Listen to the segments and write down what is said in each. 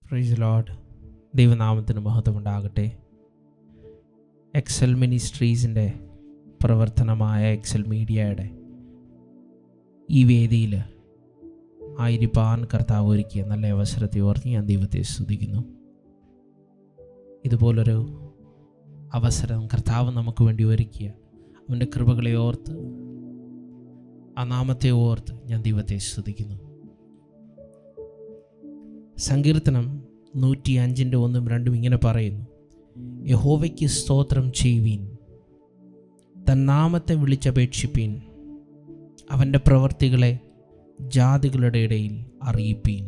Praise Lord. ദൈവനാമത്തിന് മഹത്വമുണ്ടാകട്ടെ. Excel മിനിസ്ട്രീസിൻ്റെ പ്രവർത്തനമായ Excel മീഡിയയുടെ ഈ വേദിയിൽ ആയിരിക്കാൻ കർത്താവ് ഒരുക്കിയ നല്ല അവസരത്തെ ഓർത്ത് ഞാൻ ദൈവത്തെ സ്തുതിക്കുന്നു. ഇതുപോലൊരു അവസരം കർത്താവ് നമുക്ക് വേണ്ടി ഒരുക്കിയ അവൻ്റെ കൃപകളെ ഓർത്ത്, ആ നാമത്തെ ഓർത്ത് ഞാൻ ദൈവത്തെ സ്തുതിക്കുന്നു. സങ്കീർത്തനം 105:1-2 ഇങ്ങനെ പറയുന്നു: യഹോവയ്ക്ക് സ്തോത്രം ചെയ്യുവീൻ, തന്നാമത്തെ വിളിച്ചപേക്ഷിപ്പീൻ, അവൻ്റെ പ്രവർത്തികളെ ജാതികളുടെ ഇടയിൽ അറിയിപ്പീൻ.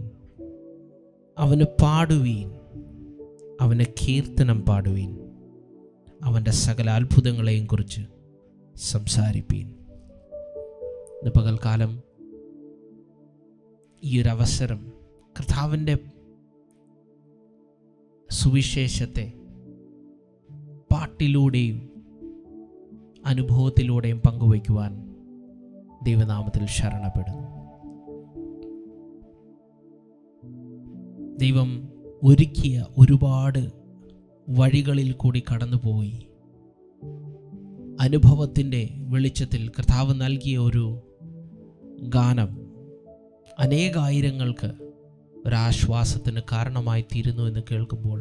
അവന് പാടുവീൻ, അവന് കീർത്തനം പാടുവീൻ, അവൻ്റെ സകല അത്ഭുതങ്ങളെയും കുറിച്ച് സംസാരിപ്പീൻ. ഇന്ന് പകൽക്കാലം ഈ ഒരു അവസരം കർത്താവിൻ്റെ സുവിശേഷത്തെ പാട്ടിലൂടെയും അനുഭവത്തിലൂടെയും പങ്കുവയ്ക്കുവാൻ ദൈവനാമത്തിൽ ശരണപ്പെടുന്നു. ദൈവം ഒരുക്കിയ ഒരുപാട് വഴികളിൽ കൂടി കടന്നുപോയി അനുഭവത്തിൻ്റെ വെളിച്ചത്തിൽ കർത്താവ് നൽകിയ ഒരു ഗാനം അനേകായിരങ്ങൾക്ക് ഒരാശ്വാസത്തിന് കാരണമായി തീരുന്നു എന്ന് കേൾക്കുമ്പോൾ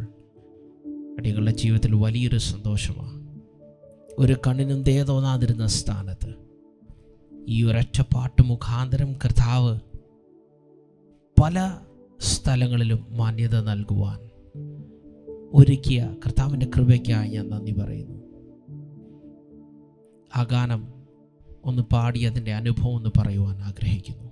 അടികളുടെ ജീവിതത്തിൽ വലിയൊരു സന്തോഷമാണ്. ഒരു കണ്ണിനും ദയ തോന്നാതിരുന്ന സ്ഥാനത്ത് ഈ ഒരൊറ്റ പാട്ട് മുഖാന്തരം കർത്താവ് പല സ്ഥലങ്ങളിലും മാന്യത നൽകുവാൻ ഒരുക്കിയ കർത്താവിൻ്റെ കൃപയ്ക്കായി ഞാൻ നന്ദി പറയുന്നു. ആ ഗാനം ഒന്ന് പാടി അതിൻ്റെ അനുഭവം ഒന്ന് പറയുവാൻ ആഗ്രഹിക്കുന്നു.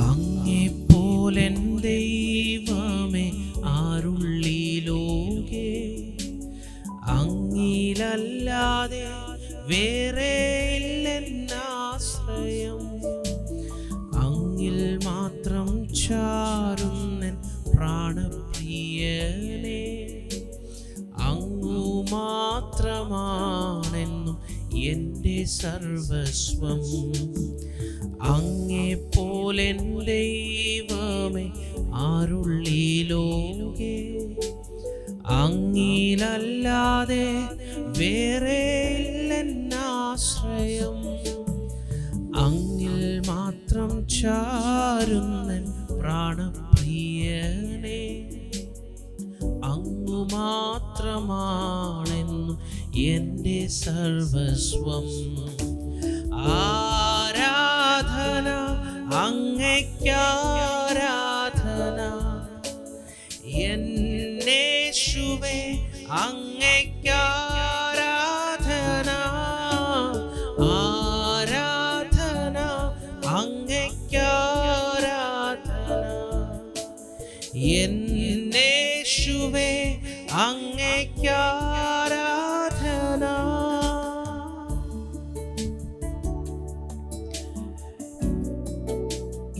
അങ്ങെപ്പോലെൻ ദൈവമേ ആരുള്ളിലോകെ, അങ്ങിലല്ലാതെ വേറെ ഇല്ലെന്നാശ്രയം. അങ്ങിൽ മാത്രം ചാരുന്നൻ പ്രാണപ്രിയനേ, അങ്ങു മാത്രമാണെന്നും എൻ്റെ സർവസ്വം. അങ്ങെപ്പോലെൻ ദൈവമേ ആരുള്ളിലോകെ, അങ്ങിലല്ലാതെ വേറെ ഇല്ലെന്നാശ്രയം. അങ്ങിൽ മാത്രം ചാരുന്നൻ പ്രാണപ്രിയനേ, അങ്ങു മാത്രമാണെന്നും എൻ്റെ സർവസ്വം. ആരാധന അങ്ങയ്ക്കാരാധന, എന്നേശുവേ അങ്ങയ്ക്കാരാധന. ആരാധന അങ്ങയ്ക്കാരാധന, എന്നേശുവേ അങ്ങയ്ക്കാരാധന.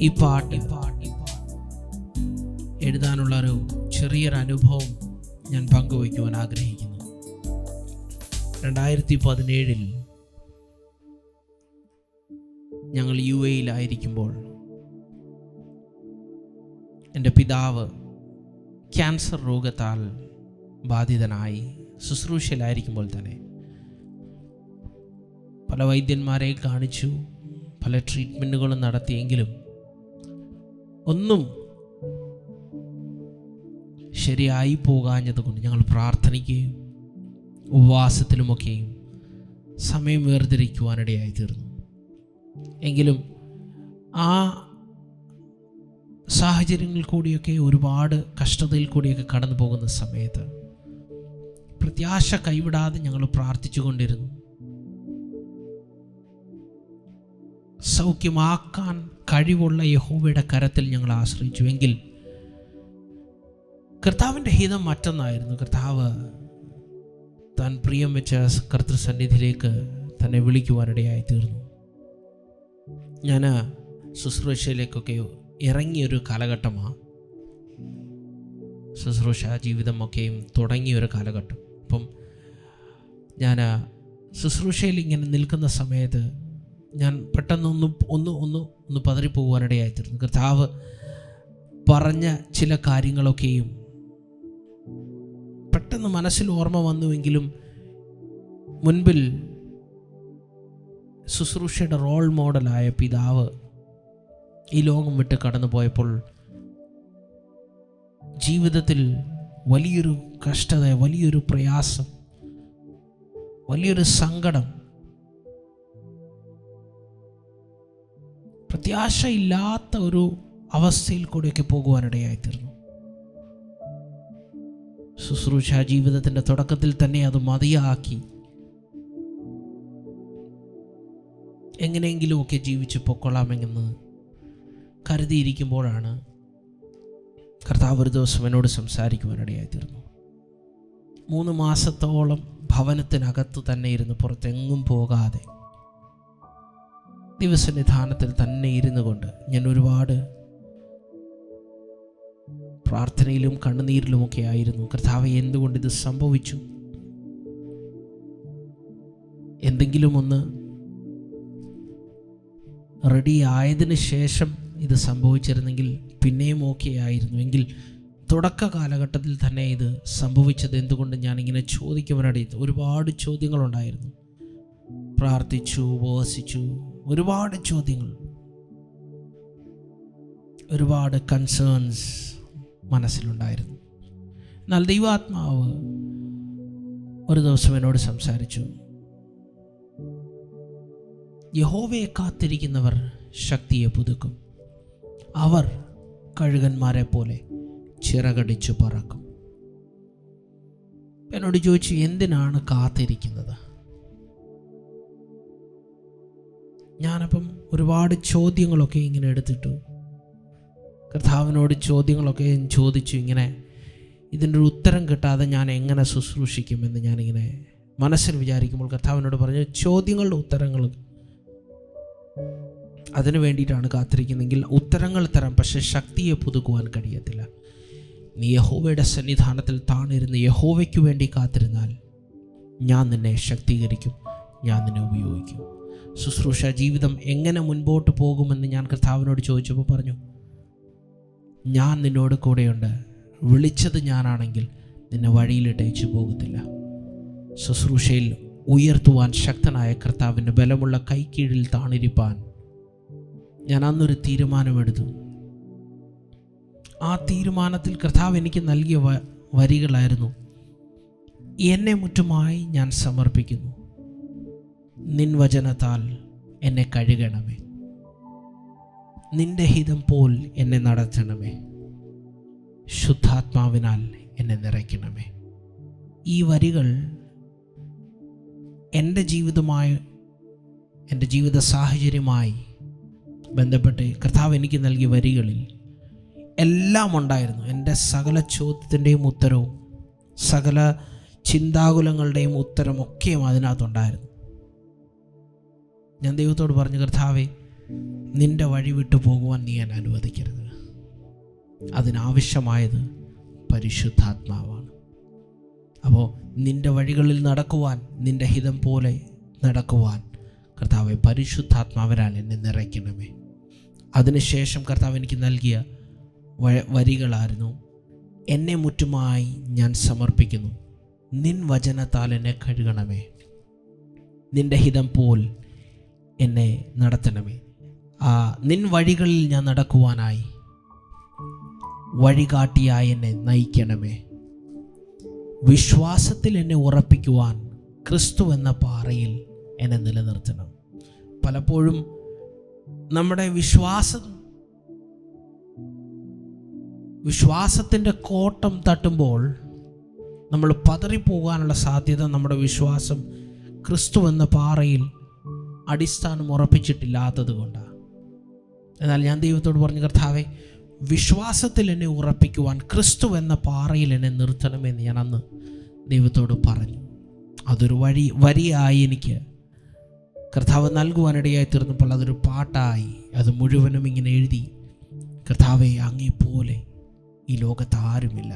ഈ പാട്ട് എഴുതാനുള്ള ഒരു ചെറിയൊരു അനുഭവം ഞാൻ പങ്കുവയ്ക്കുവാൻ ആഗ്രഹിക്കുന്നു. 2017 ഞങ്ങൾ UAE-യിലായിരിക്കുമ്പോൾ എൻ്റെ പിതാവ് ക്യാൻസർ രോഗത്താൽ ബാധിതനായി ശുശ്രൂഷയിലായിരിക്കുമ്പോൾ തന്നെ പല വൈദ്യന്മാരെ കാണിച്ചു, പല ട്രീറ്റ്മെൻറ്റുകളും നടത്തിയെങ്കിലും ഒന്നും ശരിയായി പോകാഞ്ഞത് കൊണ്ട് ഞങ്ങൾ പ്രാർത്ഥനയ്ക്കുകയും ഉപവാസത്തിലുമൊക്കെയും സമയം വേർതിരിക്കുവാനിടയായി തീർന്നു. എങ്കിലും ആ സാഹചര്യങ്ങളിൽ കൂടിയൊക്കെ ഒരുപാട് കഷ്ടതയിൽ കൂടിയൊക്കെ കടന്നു പോകുന്ന സമയത്ത് പ്രത്യാശ കൈവിടാതെ ഞങ്ങൾ പ്രാർത്ഥിച്ചു കൊണ്ടിരുന്നു. സൗഖ്യമാക്കാൻ കഴിവുള്ള യഹോവയുടെ കരത്തിൽ ഞങ്ങൾ ആശ്രയിച്ചു. എങ്കിൽ കർത്താവിൻ്റെ ഹിതം മറ്റൊന്നായിരുന്നു. കർത്താവ് താൻ പ്രിയം വെച്ച കർത്തൃസന്നിധിയിലേക്ക് തന്നെ വിളിക്കുവാനിടയായി തീർന്നു. ഞാൻ ശുശ്രൂഷയിലേക്കൊക്കെ ഇറങ്ങിയൊരു കാലഘട്ടമാണ്. ശുശ്രൂഷ ജീവിതമൊക്കെയും തുടങ്ങിയൊരു കാലഘട്ടം. അപ്പം ഞാൻ ശുശ്രൂഷയിൽ ഇങ്ങനെ നിൽക്കുന്ന സമയത്ത് ഞാൻ പെട്ടെന്ന് ഒന്ന് പതറിപ്പോകാനിടയായിത്തീർന്നു. കർത്താവ് പറഞ്ഞ ചില കാര്യങ്ങളൊക്കെയും പെട്ടെന്ന് മനസ്സിൽ ഓർമ്മ വന്നുവെങ്കിലും മുൻപിൽ ശുശ്രൂഷയുടെ റോൾ മോഡലായ പിതാവ് ഈ ലോകം വിട്ട് കടന്നു പോയപ്പോൾ ജീവിതത്തിൽ വലിയൊരു കഷ്ടത, വലിയൊരു പ്രയാസം, വലിയൊരു സങ്കടം, പ്രത്യാശയില്ലാത്ത ഒരു അവസ്ഥയിൽ കൂടെയൊക്കെ പോകുവാനിടയായിത്തീർന്നു. ശുശ്രൂഷ ജീവിതത്തിൻ്റെ തുടക്കത്തിൽ തന്നെ അത് മതിയാക്കി എങ്ങനെയെങ്കിലുമൊക്കെ ജീവിച്ച് പൊക്കൊള്ളാമെന്ന് കരുതിയിരിക്കുമ്പോഴാണ് കർത്താവ് ഒരു ദിവസം എന്നോട് സംസാരിക്കുവാനിടയായിത്തീർന്നു. 3 മാസത്തോളം ഭവനത്തിനകത്ത് തന്നെ ഇരുന്ന് പുറത്തെങ്ങും പോകാതെ ദിവസനിധാനത്തിൽ തന്നെ ഇരുന്നു കൊണ്ട് ഞാൻ ഒരുപാട് പ്രാർത്ഥനയിലും കണ്ണുനീരിലുമൊക്കെ ആയിരുന്നു. കർത്താവേ, എന്തുകൊണ്ട് ഇത് സംഭവിച്ചു? എന്തെങ്കിലും ഒന്ന് റെഡി ആയതിനു ശേഷം ഇത് സംഭവിച്ചിരുന്നെങ്കിൽ പിന്നെയും ഓക്കെ ആയിരുന്നു. എങ്കിൽ തുടക്ക കാലഘട്ടത്തിൽ തന്നെ ഇത് സംഭവിച്ചത് എന്തുകൊണ്ട്? ഞാനിങ്ങനെ ചോദിക്കുവാനിടയിൽ ഒരുപാട് ചോദ്യങ്ങളുണ്ടായിരുന്നു. പ്രാർത്ഥിച്ചു, ഉപവസിച്ചു, ഒരുപാട് ചോദ്യങ്ങൾ, ഒരുപാട് കൺസേൺസ് മനസ്സിലുണ്ടായിരുന്നു. എന്നാൽ ദൈവാത്മാവ് ഒരു ദിവസം എന്നോട് സംസാരിച്ചു. യഹോവയെ കാത്തിരിക്കുന്നവർ ശക്തിയെ പുതുക്കും, അവർ കഴുകന്മാരെ പോലെ ചിറകടിച്ചു പറക്കും. എന്നോട് ചോദിച്ചു, എന്തിനാണ് കാത്തിരിക്കുന്നത്? ഞാനപ്പം ഒരുപാട് ചോദ്യങ്ങളൊക്കെ ഇങ്ങനെ എടുത്തിട്ടു കർത്താവിനോട് ചോദ്യങ്ങളൊക്കെ ചോദിച്ചു. ഇങ്ങനെ ഇതിൻ്റെ ഒരു ഉത്തരം കിട്ടാതെ ഞാൻ എങ്ങനെ ശുശ്രൂഷിക്കുമെന്ന് ഞാനിങ്ങനെ മനസ്സിൽ വിചാരിക്കുമ്പോൾ കർത്താവിനോട് പറഞ്ഞു, ചോദ്യങ്ങളുടെ ഉത്തരങ്ങൾ അതിനു വേണ്ടിയിട്ടാണ് കാത്തിരിക്കുന്നതെങ്കിൽ ഉത്തരങ്ങൾ തരാം, പക്ഷേ ശക്തിയെ പുതുക്കുവാൻ കഴിയത്തില്ല. നീ യഹോവയുടെ സന്നിധാനത്തിൽ താണിരുന്ന് യഹോവയ്ക്ക് വേണ്ടി കാത്തിരുന്നാൽ ഞാൻ നിന്നെ ശക്തീകരിക്കും, ഞാൻ നിന്നെ ഉപയോഗിക്കും. ശുശ്രൂഷ ജീവിതം എങ്ങനെ മുൻപോട്ട് പോകുമെന്ന് ഞാൻ കർത്താവിനോട് ചോദിച്ചപ്പോൾ പറഞ്ഞു, ഞാൻ നിന്നോട് കൂടെയുണ്ട്. വിളിച്ചത് ഞാനാണെങ്കിൽ നിന്നെ വഴിയിലിട്ടയച്ചു പോകത്തില്ല. ശുശ്രൂഷയിൽ ഉയർത്തുവാൻ ശക്തനായ കർത്താവിൻ്റെ ബലമുള്ള കൈക്കീഴിൽ താണിരിപ്പാൻ ഞാൻ അന്നൊരു തീരുമാനമെടുത്തു. ആ തീരുമാനത്തിൽ കർത്താവ് എനിക്ക് നൽകിയ വരികളായിരുന്നു, എന്നെ മുറ്റുമായി ഞാൻ സമർപ്പിക്കുന്നു, നിൻ വചനത്താൽ എന്നെ കഴുകണമേ, നിന്റെ ഹിതം പോൽ എന്നെ നടത്തണമേ, ശുദ്ധാത്മാവിനാൽ എന്നെ നിറയ്ക്കണമേ. ഈ വരികൾ എൻ്റെ ജീവിതമായി, എൻ്റെ ജീവിത സാഹചര്യമായി ബന്ധപ്പെട്ട് കർത്താവ് എനിക്ക് നൽകിയ വരികളിൽ എല്ലാം ഉണ്ടായിരുന്നു. എൻ്റെ സകല ചോദ്യത്തിൻ്റെയും ഉത്തരവും സകല ചിന്താകുലങ്ങളുടെയും ഉത്തരമൊക്കെയും അതിനകത്തുണ്ടായിരുന്നു. ഞാൻ ദൈവത്തോട് പറഞ്ഞു, കർത്താവേ, നിൻ്റെ വഴി വിട്ടു പോകുവാൻ നീ എന്നെ അനുവദിക്കരുത്. അതിനാവശ്യമായത് പരിശുദ്ധാത്മാവാണ്. അപ്പോൾ നിൻ്റെ വഴികളിൽ നടക്കുവാൻ, നിൻ്റെ ഹിതം പോലെ നടക്കുവാൻ കർത്താവെ പരിശുദ്ധാത്മാവിനാൽ എന്നെ നിറയ്ക്കണമേ. അതിനുശേഷം കർത്താവ് എനിക്ക് നൽകിയ വരികളായിരുന്നു, എന്നെ മുറ്റുമായി ഞാൻ സമർപ്പിക്കുന്നു, നിൻ വചനത്താൽ എന്നെ കഴുകണമേ, നിൻ്റെ ഹിതം പോൽ എന്നെ നടത്തണമേ. നിൻ വഴികളിൽ ഞാൻ നടക്കുവാനായി വഴികാട്ടിയായി എന്നെ നയിക്കണമേ. വിശ്വാസത്തിൽ എന്നെ ഉറപ്പിക്കുവാൻ ക്രിസ്തു എന്ന പാറയിൽ എന്നെ നിലനിർത്തണം. പലപ്പോഴും നമ്മുടെ വിശ്വാസത്തിൻ്റെ കോട്ടം തട്ടുമ്പോൾ നമ്മൾ പതറിപ്പോകാനുള്ള സാധ്യത നമ്മുടെ വിശ്വാസം ക്രിസ്തു എന്ന പാറയിൽ അടിസ്ഥാനം ഉറപ്പിച്ചിട്ടില്ലാത്തത് കൊണ്ടാണ്. എന്നാൽ ഞാൻ ദൈവത്തോട് പറഞ്ഞു, കർത്താവേ, വിശ്വാസത്തിൽ എന്നെ ഉറപ്പിക്കുവാൻ ക്രിസ്തു എന്ന പാറയിൽ എന്നെ നിർത്തണമെന്ന് ഞാൻ അന്ന് ദൈവത്തോട് പറഞ്ഞു. അതൊരു വരിയായി എനിക്ക് കർത്താവ് നൽകുവാനിടയായി തീർന്നപ്പോൾ അതൊരു പാട്ടായി. അത് മുഴുവനും ഇങ്ങനെ എഴുതി, കർത്താവേ, അങ്ങേപ്പോലെ ഈ ലോകത്ത് ആരുമില്ല.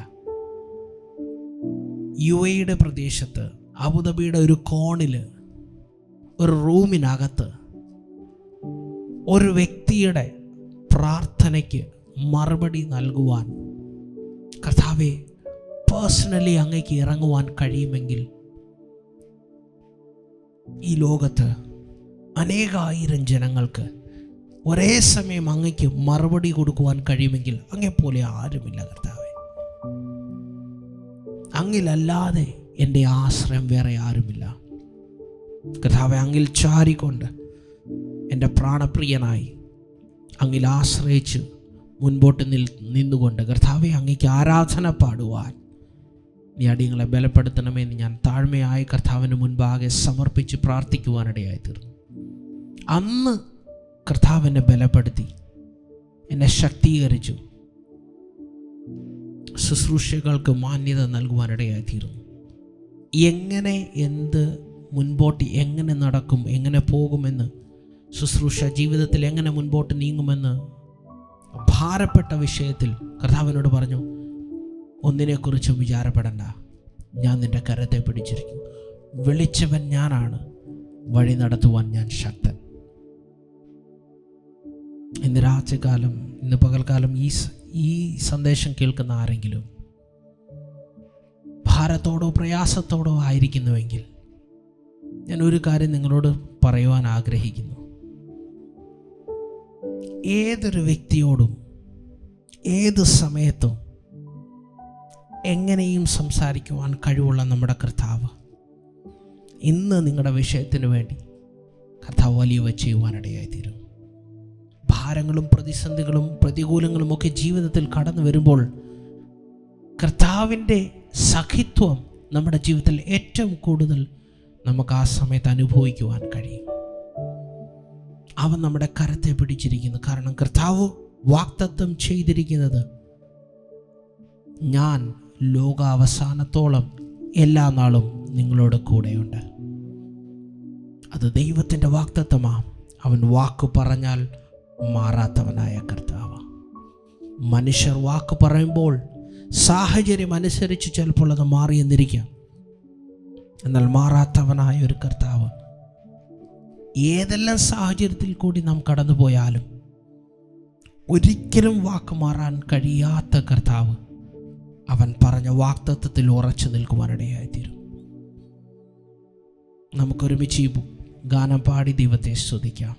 UAE പ്രദേശത്ത് അബുദാബിയുടെ ഒരു കോണിൽ ഒരു റൂമിനകത്ത് ഒരു വ്യക്തിയുടെ പ്രാർത്ഥനയ്ക്ക് മറുപടി നൽകുവാൻ കർത്താവേ പേഴ്സണലി അങ്ങേക്ക് ഇറങ്ങുവാൻ കഴിയുമെങ്കിൽ ഈ ലോകത്ത് അനേകായിരം ജനങ്ങൾക്ക് ഒരേ സമയം അങ്ങയ്ക്ക് മറുപടി കൊടുക്കുവാൻ കഴിയുമെങ്കിൽ അങ്ങെപ്പോലെ ആരുമില്ല കർത്താവേ. അങ്ങിലല്ലാതെ എൻ്റെ ആശ്രയം വേറെ ആരുമില്ല കർത്താവേ. അങ്ങിൽ ചാരിക്കൊണ്ട് എൻ്റെ പ്രാണപ്രിയനായി അങ്ങിൽ ആശ്രയിച്ച് മുൻപോട്ട് നിന്നുകൊണ്ട് കർത്താവേ അങ്ങയ്ക്ക് ആരാധന പാടുവാൻ നീ അടിയങ്ങളെ ബലപ്പെടുത്തണമെന്ന് ഞാൻ താഴ്മയായി കർത്താവിന് മുൻപാകെ സമർപ്പിച്ച് പ്രാർത്ഥിക്കുവാനിടയായി തീർന്നു. അന്ന് കർത്താവ് എന്നെ ബലപ്പെടുത്തി, എന്നെ ശക്തീകരിച്ചു, ശുശ്രൂഷകൾക്ക് മാന്യത നൽകുവാനിടയായി തീർന്നു. എങ്ങനെ മുൻപോട്ട് എങ്ങനെ നടക്കും, എങ്ങനെ പോകുമെന്ന്, ശുശ്രൂഷ ജീവിതത്തിൽ എങ്ങനെ മുൻപോട്ട് നീങ്ങുമെന്ന് ഭാരപ്പെട്ട വിഷയത്തിൽ കർത്താവിനോട് പറഞ്ഞു, ഒന്നിനെക്കുറിച്ചും വിചാരപ്പെടണ്ട, ഞാൻ നിൻ്റെ കരത്തെ പിടിച്ചിരിക്കും. വിളിച്ചവൻ ഞാനാണ്, വഴി നടത്തുവാൻ ഞാൻ ശക്തൻ. ഇന്ന് പകൽക്കാലം ഈ സന്ദേശം കേൾക്കുന്ന ആരെങ്കിലും ഭാരത്തോടോ പ്രയാസത്തോടോ ആയിരിക്കുന്നുവെങ്കിൽ ഞാൻ ഒരു കാര്യം നിങ്ങളോട് പറയുവാൻ ആഗ്രഹിക്കുന്നു. ഏതൊരു വ്യക്തിയോടും ഏത് സമയത്തും എങ്ങനെയും സംസാരിക്കുവാൻ കഴിവുള്ള നമ്മുടെ കർത്താവ് ഇന്ന് നിങ്ങളുടെ വിഷയത്തിന് വേണ്ടി കർത്താവ് വലിയവ ചെയ്യുവാനിടയായി തീരും. ഭാരങ്ങളും പ്രതിസന്ധികളും പ്രതികൂലങ്ങളും ഒക്കെ ജീവിതത്തിൽ കടന്നു വരുമ്പോൾ കർത്താവിൻ്റെ സഖിത്വം നമ്മുടെ ജീവിതത്തിൽ ഏറ്റവും കൂടുതൽ നമുക്ക് ആ സമയത്ത് അനുഭവിക്കുവാൻ കഴിയും. അവൻ നമ്മുടെ കരത്തെ പിടിച്ചിരിക്കുന്നു. കാരണം കർത്താവ് വാഗ്ദത്തം ചെയ്തിരിക്കുന്നത്, ഞാൻ ലോകാവസാനത്തോളം എല്ലാ നാളും നിങ്ങളോട് കൂടെയുണ്ട്. അത് ദൈവത്തിൻ്റെ വാഗ്ദത്തമാണ്. അവൻ വാക്ക് പറഞ്ഞാൽ മാറാത്തവനായ കർത്താവ്. മനുഷ്യർ വാക്ക് പറയുമ്പോൾ സാഹചര്യം അനുസരിച്ച് ചിലപ്പോൾ അത് മാറിയെന്നിരിക്കാം. എന്നാൽ മാറാത്തവനായ ഒരു കർത്താവ്, ഏതെല്ലാം സാഹചര്യത്തിൽ കൂടി നാം കടന്നു പോയാലും ഒരിക്കലും വാക്ക് മാറാൻ കഴിയാത്ത കർത്താവ്, അവൻ പറഞ്ഞ വാഗ്ദത്തത്തിൽ ഉറച്ചു നിൽക്കുവാനിടയായിത്തീരും. നമുക്കൊരുമിച്ച് ഗാനം പാടി ദൈവത്തെ സ്തുതിക്കാം.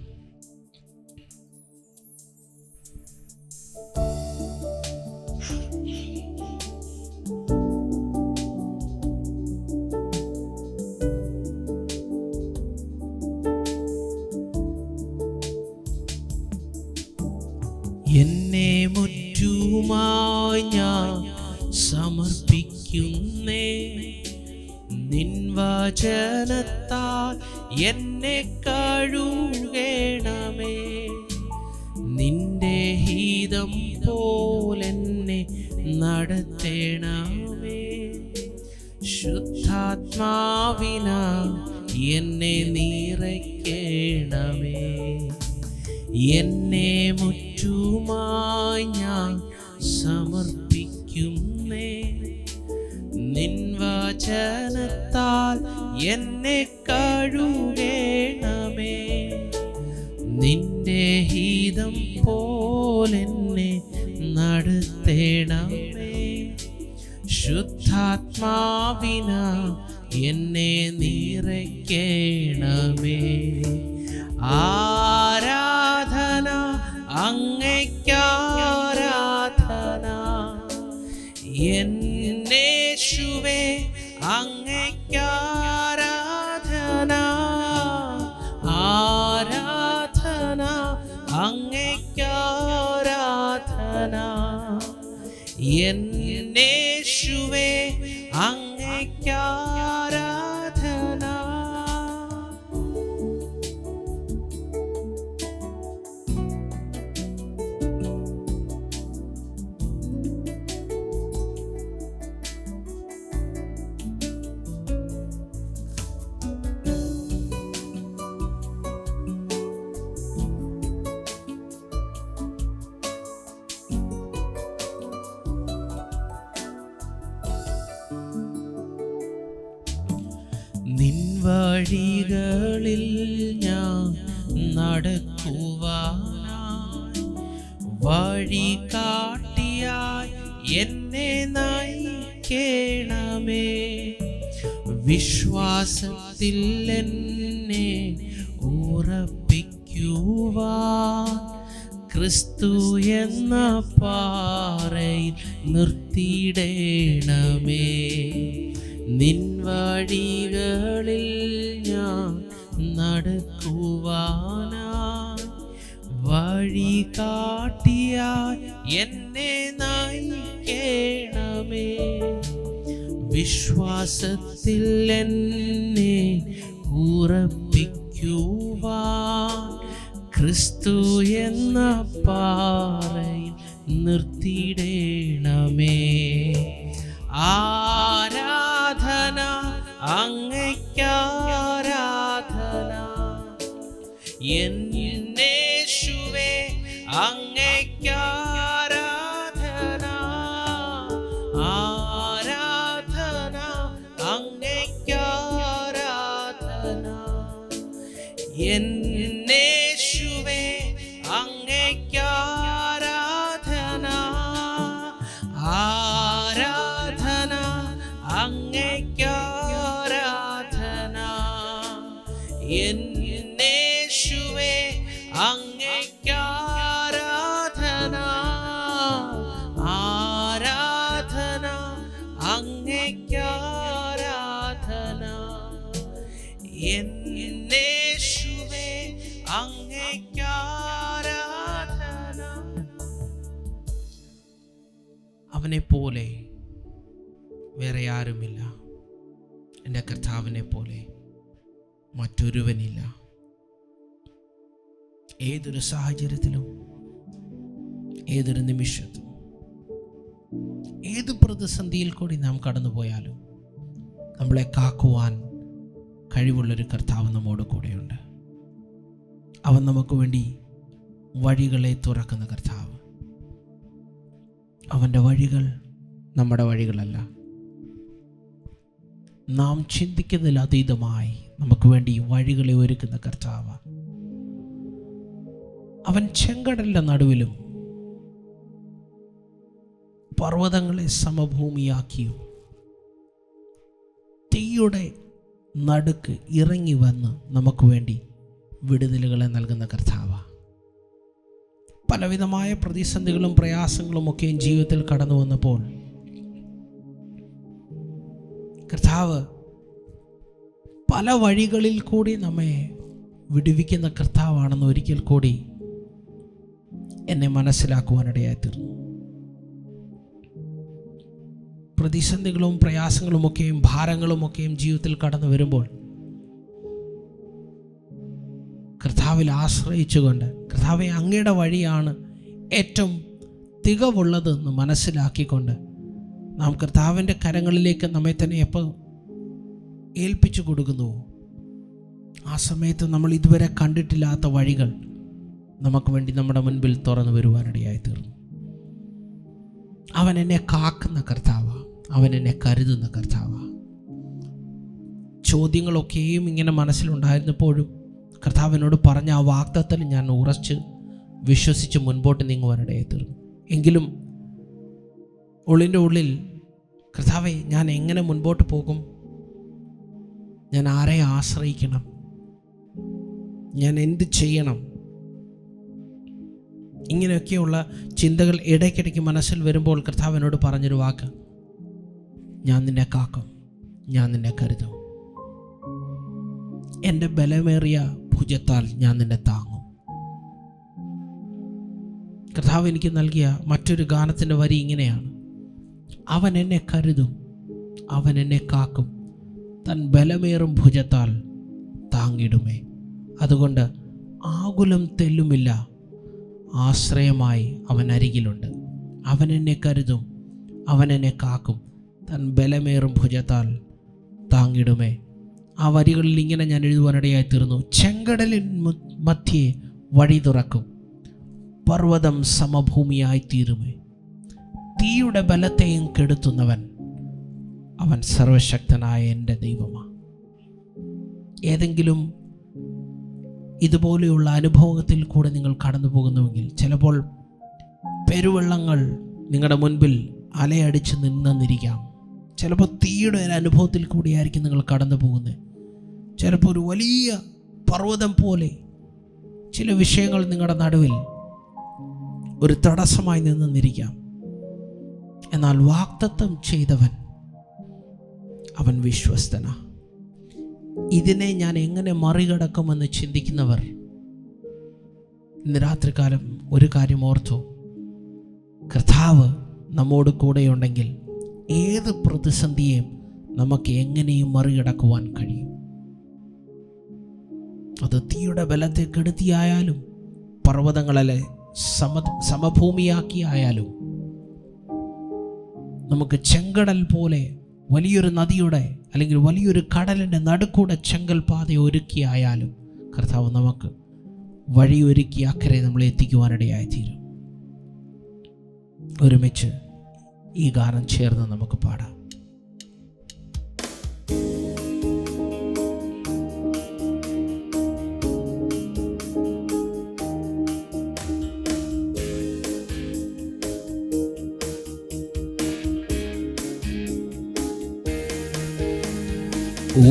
എന്നെ മുറ്റുമായി ഞാൻ സമർപ്പിക്കുന്നേ, നിൻ വചനത്താൽ എന്നെ കഴുകണമേ, നിന്റെ ഹിതം പോലെന്നെ നടത്തണമേ, ശുദ്ധാത്മാവിനാൽ എന്നെ നിറയ്ക്കണമേ. എന്നെ മുറ്റുമായി ഞാൻ സമർപ്പിക്കുന്നേ, നിൻ വചനത്താൽ എന്നെ കഴുകണമേ, നിന്റെ ഹിതം പോലെന്നെ നടത്തണമേ, ശുദ്ധാത്മാവിനാൽ എന്നെ നിറയ്ക്കണമേ. ആരാധന അങ്ങയ്ക്കാരാധന, എന്നേശുവേ അങ്ങയ്ക്കാരാധന, ആരാധന അങ്ങയ്ക്കാരാധന, എന്നേശുവേ അങ്ങയ്ക്കാരാധന. വഴികളിൽ ഞാൻ നടക്കുവാനായി വഴി കാട്ടിയായി എന്നെ നയിക്കണമേ. വിശ്വാസത്തിൽ എന്നെ ഉറപ്പിക്കുവാൻ ക്രിസ്തു എന്ന പാറയിൽ നിർത്തിയിടണമേ. നിൻ വഴികളിൽ ഞാൻ നടക്കുവാനായി വഴി കാട്ടിയായി എന്നെ നയിക്കണമേ. വിശ്വാസത്തിൽ എന്നെ ഉറപ്പിക്കുവാൻ ക്രിസ്തു എന്ന പാറയിൽ നിർത്തിയിടണമേ. ആരാധന അങ്ങയ്ക്കാരാധന, എന്നേശുവേ അങ്ങയ്ക്കാരാധന. ആരാധന അങ്ങയ്ക്കാരാധന, എന്നേശുവേ അങ്ങയ്ക്കാരാധന. ആരാധന അങ്ങയ്ക്കാരാധന, എന്നേശുവേ അങ്ങയ്ക്കാരാധന. ആരാധന അങ്ങയ്ക്കാരാധന, എന്നേശുവേ അങ്ങയ്ക്കാരാധന. അവനെ പോലെ വേറെ ആരുമില്ല. എൻ്റെ കർത്താവിനെ പോലെ മറ്റൊരുവനില്ല. ഏതൊരു സാഹചര്യത്തിലും, ഏതൊരു നിമിഷത്തും, ഏത് പ്രതിസന്ധിയിൽ കൂടി നാം കടന്നുപോയാലും നമ്മളെ കാക്കുവാൻ കഴിവുള്ളൊരു കർത്താവ് നമ്മോട് കൂടെയുണ്ട്. അവൻ നമുക്ക് വേണ്ടി വഴികളെ തുറക്കുന്ന കർത്താവ്. അവൻ്റെ വഴികൾ നമ്മുടെ വഴികളല്ല. നാം ചിന്തിക്കുന്നതിലതീതമായി നമുക്ക് വേണ്ടി വഴികളെ ഒരുക്കുന്ന കർത്താവ്. അവൻ ചെങ്കടലിൻ്റെ നടുവിലും പർവ്വതങ്ങളെ സമഭൂമിയാക്കിയും തീയുടെ നടുക്ക് ഇറങ്ങി വന്ന് നമുക്ക് വേണ്ടി വിടുതലുകളെ നൽകുന്ന കർത്താവ്. പലവിധമായ പ്രതിസന്ധികളും പ്രയാസങ്ങളും ഒക്കെയും ജീവിതത്തിൽ കടന്നു വന്നപ്പോൾ കർത്താവ് പല വഴികളിൽ കൂടി നമ്മെ വിടുവിക്കുന്ന കർത്താവാണെന്ന് ഒരിക്കൽ കൂടി എന്നെ മനസ്സിലാക്കുവാനിടയായി തീർന്നു. പ്രതിസന്ധികളും പ്രയാസങ്ങളുമൊക്കെയും ഭാരങ്ങളുമൊക്കെയും ജീവിതത്തിൽ കടന്നു വരുമ്പോൾ കർത്താവിൽ ആശ്രയിച്ചുകൊണ്ട്, കർത്താവെ അങ്ങയുടെ വഴിയാണ് ഏറ്റവും തികവുള്ളതെന്ന് മനസ്സിലാക്കിക്കൊണ്ട് നാം കർത്താവിൻ്റെ കരങ്ങളിലേക്ക് നമ്മെ തന്നെ എപ്പോൾ ഏൽപ്പിച്ചു കൊടുക്കുന്നു, ആ സമയത്ത് നമ്മൾ ഇതുവരെ കണ്ടിട്ടില്ലാത്ത വഴികൾ നമുക്ക് വേണ്ടി നമ്മുടെ മുൻപിൽ തുറന്നു വരുവാനിടയായി തീർന്നു. അവൻ എന്നെ കാക്കുന്ന കർത്താവ്, അവൻ എന്നെ കരുതുന്ന കർത്താവ്. ചോദ്യങ്ങളൊക്കെയും ഇങ്ങനെ മനസ്സിലുണ്ടായിരുന്നപ്പോഴും കർത്താവിനോട് പറഞ്ഞ ആ വാഗ്ദത്തത്തിൽ ഞാൻ ഉറച്ച് വിശ്വസിച്ച് മുൻപോട്ട് നീങ്ങുവാനിടയായി തീർന്നു. എങ്കിലും ഉള്ളിൻ്റെ ഉള്ളിൽ കർത്താവെ ഞാൻ എങ്ങനെ മുൻപോട്ട് പോകും, ഞാൻ ആരെ ആശ്രയിക്കണം, ഞാൻ എന്ത് ചെയ്യണം, ഇങ്ങനെയൊക്കെയുള്ള ചിന്തകൾ ഇടയ്ക്കിടയ്ക്ക് മനസ്സിൽ വരുമ്പോൾ കർത്താവിനോട് പറഞ്ഞൊരു വാക്ക്, ഞാൻ നിന്നെ കാക്കും, ഞാൻ നിന്നെ കരുതും, എൻ്റെ ബലമേറിയ ഭുജത്താൽ ഞാൻ നിന്നെ താങ്ങും. കർത്താവ് എനിക്ക് നൽകിയ മറ്റൊരു ഗാനത്തിൻ്റെ വരി ഇങ്ങനെയാണ്: അവൻ എന്നെ കരുതും, അവൻ എന്നെ കാക്കും, തൻ ബലമേറും ഭുജത്താൽ താങ്ങിടുമേ. അതുകൊണ്ട് ആകുലം തെല്ലുമില്ല, ആശ്രയമായി അവൻ അരികിലുണ്ട്. അവൻ എന്നെ കരുതും, അവൻ എന്നെ കാക്കും, തൻ ബലമേറും ഭുജത്താൽ താങ്ങിടുമേ. ആ വരികളിൽ ഇങ്ങനെ ഞാൻ എഴുതുവാനിടയായി തീർന്നു: ചെങ്കടലിൻ മധ്യേ വഴി തുറക്കും, പർവ്വതം സമഭൂമിയായി തീരുമേ. തീയുടെ ബലത്തെയും കെടുത്തുന്നവൻ അവൻ സർവശക്തനായ എൻ്റെ ദൈവമാണ്. ഏതെങ്കിലും ഇതുപോലെയുള്ള അനുഭവത്തിൽ കൂടെ നിങ്ങൾ കടന്നു പോകുന്നുവെങ്കിൽ, ചിലപ്പോൾ പെരുവെള്ളങ്ങൾ നിങ്ങളുടെ മുൻപിൽ അലയടിച്ച് നിന്നിരിക്കാം. ചിലപ്പോൾ തീയുടെ ഒരു അനുഭവത്തിൽ കൂടിയായിരിക്കും നിങ്ങൾ കടന്നു പോകുന്നത്. ചിലപ്പോൾ ഒരു വലിയ പർവ്വതം പോലെ ചില വിഷയങ്ങൾ നിങ്ങളുടെ നടുവിൽ ഒരു തടസ്സമായി നിന്നിരിക്കാം. എന്നാൽ വാഗ്ദത്തം ചെയ്തവൻ അവൻ വിശ്വസ്തനാ. ഇതിനെ ഞാൻ എങ്ങനെ മറികടക്കുമെന്ന് ചിന്തിക്കുന്നവർ ഇന്ന് രാത്രികാലം ഒരു കാര്യം ഓർത്തു. കർത്താവ് നമ്മോട് കൂടെയുണ്ടെങ്കിൽ ഏത് പ്രതിസന്ധിയെയും നമുക്ക് എങ്ങനെയും മറികടക്കുവാൻ കഴിയും. അത് തീയുടെ ബലത്തെ കെടുത്തിയായാലും, പർവ്വതങ്ങളെ സമഭൂമിയാക്കിയായാലും, നമുക്ക് ചെങ്കടൽ പോലെ വലിയൊരു നദിയുടെ അല്ലെങ്കിൽ വലിയൊരു കടലിൻ്റെ നടുക്കൂടെ ചെങ്കൽ പാത ഒരുക്കിയായാലും കർത്താവ് നമുക്ക് വഴിയൊരുക്കി അക്കരെ നമ്മളെ എത്തിക്കുവാനിടയായിത്തീരും. ഒരുമിച്ച് ഈ ഗാനം ചേർന്ന് നമുക്ക് പാടാം.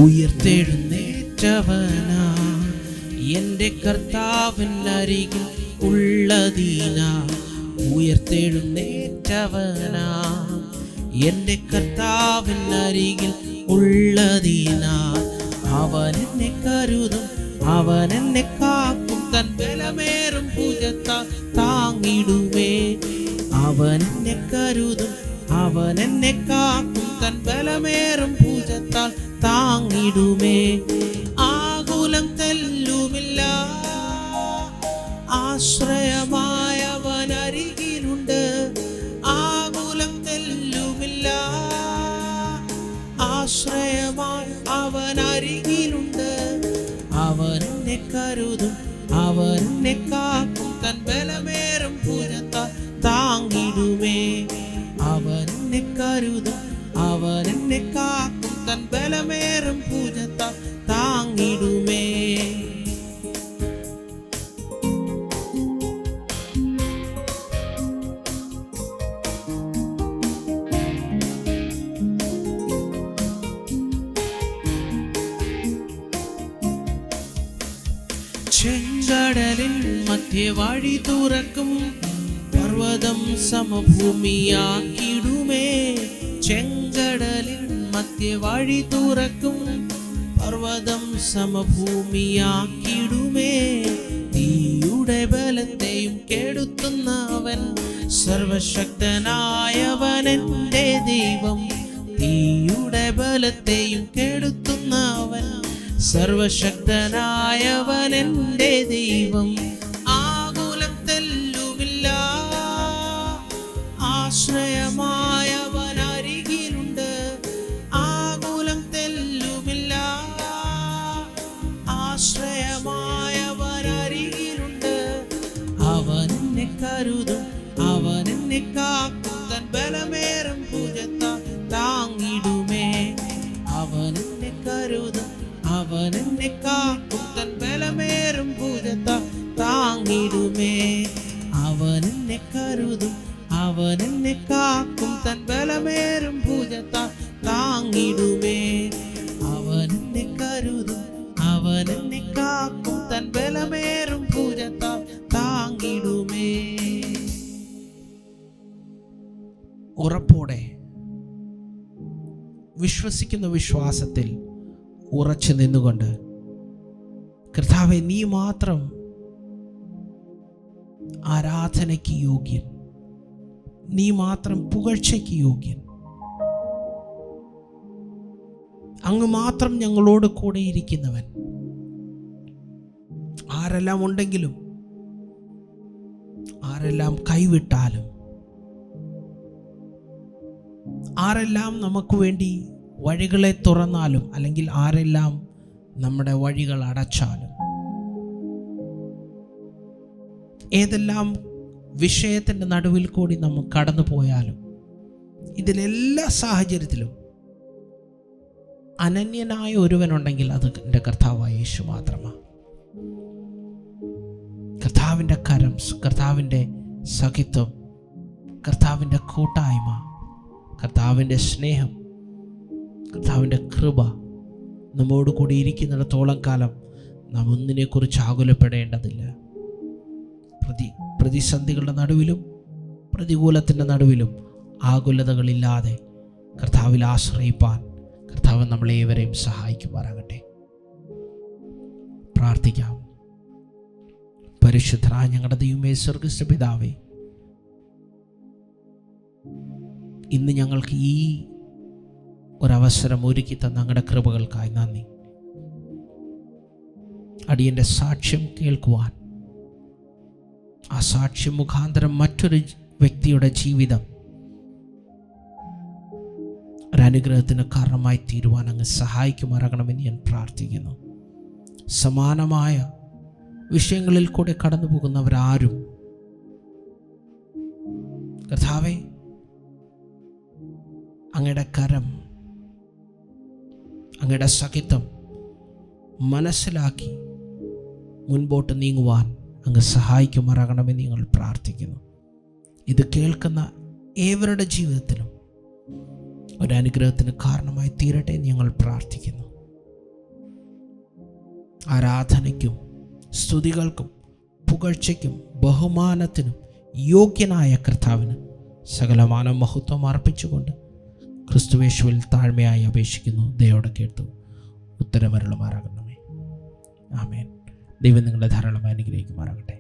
ഉയർത്തെഴുന്നേറ്റവനാ എൻ്റെ കർത്താവിനരികിൽ ഉള്ളതീനാ. ഉയർത്തെഴുന്നേറ്റവനാ എൻ്റെ കർത്താവിനരികിൽ ഉള്ളതീനാ. അവൻ എന്നെ കരുതും, അവൻ എന്നെ കാക്കും, തൻ ബലമേറും ഭുജത്താൽ താങ്ങിടുമേ. അവൻ എന്നെ കരുതും, അവൻ എന്നെ കാക്കും, തൻ ബലമേറും ഭുജത്താൽ താങ്ങിടുമേ. ആകുലം തെല്ലുമില്ല, ആശ്രയമായവൻ അരികിലുണ്ട്. ആകുലം തെല്ലുമില്ല, ആശ്രയമായി അവൻ അരികിലുണ്ട്. അവൻ എന്നെ കരുതും, അവൻ എന്നെ കാക്കും, തൻ ബലമേറും ഭുജത്താൽ താങ്ങിടുമേ. അവൻ എന്നെ കരുതും, അവൻ എന്നെ കാക്കും, തൻ ബലമേറും ഭുജത്താൽ താങ്ങിടുമേ. ചെങ്കടലിൽ മധ്യ വഴി തുറക്കും, പർവ്വതം സമഭൂമിയാക്കിടുമേ. ചെങ്കടലിൽ മധ്യ വഴി തുറക്കും, പർവ്വതം സമഭൂമിയാക്കിടുമേ. തീയുടെ ബലത്തെയും കെടുത്തുന്നവൻ സർവശക്തനായവൻ എൻ്റെ ദൈവം. തീയുടെ ബലത്തെയും കെടുത്തുന്നവൻ സർവശക്തനായവൻ എൻ്റെ ദൈവം. ആകുലം തെല്ലുമില്ല, ആശ്രയമായവൻ അരികിലുണ്ട്. ആകുലം തെല്ലുമില്ല, ആശ്രയമായവൻ അരികിലുണ്ട്. അവൻ എന്നെ കരുതും, അവൻ എന്നെ കാക്കും, തൻ ബലമേറും ഭുജത്താൽ താങ്ങിടുമേ. അവൻ എന്നെ കരുതും, അവൻ എന്നെ കാക്കും, തൻ ബലമേറും ഭുജത്താൽ താങ്ങിടുമേ. അവൻ എന്നെ കരുതും, അവൻ എന്നെ കാക്കും, തൻ ബലമേറും ഭുജത്താൽ താങ്ങിടുമേ. അവൻ എന്നെ കരുതും, അവൻ എന്നെ കാക്കും, തൻ ബലമേറും ഭുജത്താൽ താങ്ങിടുമേ. ഉറപ്പോടെ വിശ്വസിക്കുന്ന വിശ്വാസത്തിൽ ഉറച്ചു നിന്നുകൊണ്ട്, കർത്താവേ നീ മാത്രം ആരാധനയ്ക്ക് യോഗ്യൻ, നീ മാത്രം പുകഴ്ചയ്ക്ക് യോഗ്യൻ, അങ്ങ് മാത്രം ഞങ്ങളോട് കൂടെ ഇരിക്കുന്നവൻ. ആരെല്ലാം ഉണ്ടെങ്കിലും, ആരെല്ലാം കൈവിട്ടാലും, ആരെല്ലാം നമുക്ക് വേണ്ടി വഴികളെ തുറന്നാലും, അല്ലെങ്കിൽ ആരെല്ലാം നമ്മുടെ വഴികൾ അടച്ചാലും, ഏതെല്ലാം വിഷയത്തിൻ്റെ നടുവിൽ കൂടി നമ്മൾ കടന്നു പോയാലും, ഇതിലെല്ലാ സാഹചര്യത്തിലും അനന്യനായ ഒരുവനുണ്ടെങ്കിൽ അത് എൻ്റെ കർത്താവായ യേശു മാത്രമാണ്. കർത്താവിൻ്റെ കരം, കർത്താവിൻ്റെ സഖിത്വം, കർത്താവിൻ്റെ കൂട്ടായ്മ, കർത്താവിൻ്റെ സ്നേഹം, കർത്താവിൻ്റെ കൃപ നമ്മോട് കൂടി ഇരിക്കുന്നിടത്തോളം കാലം നാം ഒന്നിനെക്കുറിച്ച് ആകുലപ്പെടേണ്ടതില്ല. പ്രതിസന്ധികളുടെ നടുവിലും പ്രതികൂലത്തിൻ്റെ നടുവിലും ആകുലതകളില്ലാതെ കർത്താവിൽ ആശ്രയിപ്പാൻ കർത്താവ് നമ്മളേവരെയും സഹായിക്കുമാറാകട്ടെ. പ്രാർത്ഥിക്കാം. പരിശുദ്ധനായ ഞങ്ങളുടെ ദൈവമേ, സ്വർഗ്ഗസ്ഥ പിതാവേ, ഇന്ന് ഞങ്ങൾക്ക് ഈ ഒരവസരം ഒരുക്കി തന്ന ഞങ്ങളുടെ കൃപകൾക്കായി നന്ദി. അടിയൻ്റെ സാക്ഷ്യം കേൾക്കുവാൻ, ആ സാക്ഷ്യം മുഖാന്തരം മറ്റൊരു വ്യക്തിയുടെ ജീവിതം ഒരനുഗ്രഹത്തിന് കാരണമായി തീരുവാൻ അങ്ങ് സഹായിക്കുമാറാകണമെന്ന് ഞാൻ പ്രാർത്ഥിക്കുന്നു. സമാനമായ വിഷയങ്ങളിൽ കൂടെ കടന്നു പോകുന്നവരാരും കർത്താവേ, അങ്ങയുടെ കരം, അങ്ങയുടെ സഖിത്വം മനസ്സിലാക്കി മുൻപോട്ട് നീങ്ങുവാൻ അങ്ങ് സഹായിക്കുമാറാകണമെന്ന് ഞങ്ങൾ പ്രാർത്ഥിക്കുന്നു. ഇത് കേൾക്കുന്ന ഏവരുടെ ജീവിതത്തിലും ഒരനുഗ്രഹത്തിന് കാരണമായി തീരട്ടെ എന്ന് ഞങ്ങൾ പ്രാർത്ഥിക്കുന്നു. ആരാധനയ്ക്കും സ്തുതികൾക്കും പുകഴ്ചയ്ക്കും ബഹുമാനത്തിനും യോഗ്യനായ കർത്താവിന് സകലമാന മഹത്വം അർപ്പിച്ചുകൊണ്ട് ക്രിസ്തുയേശുവിൽ താഴ്മയായി അപേക്ഷിക്കുന്നു. ദയോടെ കേട്ടു ഉത്തരമരുളുമാറാകണമേ. ആമേൻ. ദൈവം നിങ്ങളെ ധാരാളമായി അനുഗ്രഹിക്കുമാറാകട്ടെ.